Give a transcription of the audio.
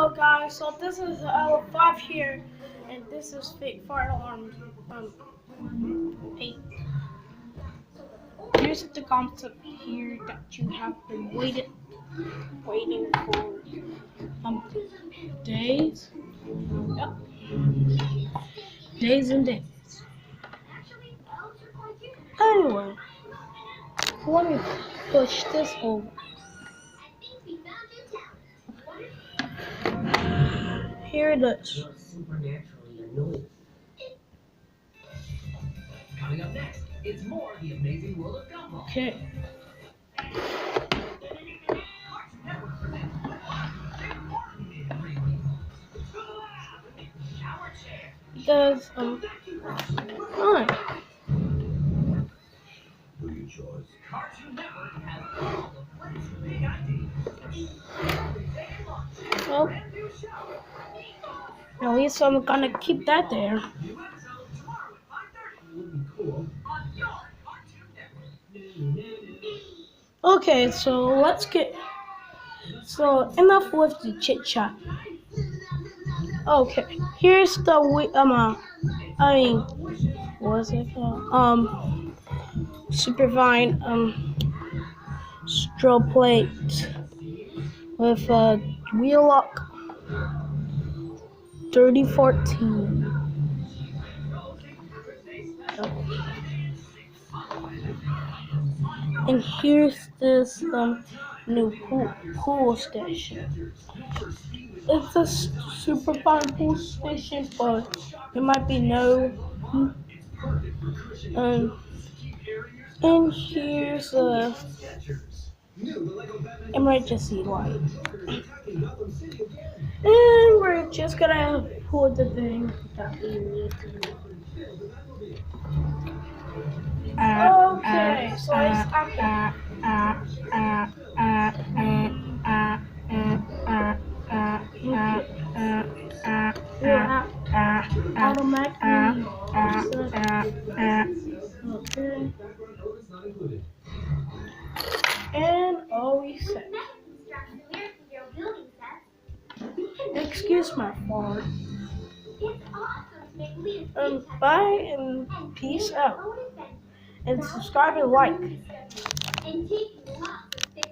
Hello guys, so this is L5 here, and this is Fake Fire Alarm 8. Here's the concept here that you have been waiting for days. Yep. Days and days. Anyway, let me push this over. Here it is. Coming up next, it's more of the amazing world of Gumball. Okay. Does fine. Cartoon Network has all the Flick's big ideas. Well, at least I'm gonna keep that there. New episode tomorrow at 5:30. Would be cool on your Cartoon Network. Okay, so let's get. So enough with the chit chat. Okay, here's the what's it called? Supervine strobe plate with wheel lock 3014. And here's this new pool station. It's a super fun pool station, but it might be no. And here's a emergency light. And we're just gonna put the thing that we need to do. Okay, so it's automatically. Okay. And always set. Excuse my fart. Bye and peace out. And subscribe and like.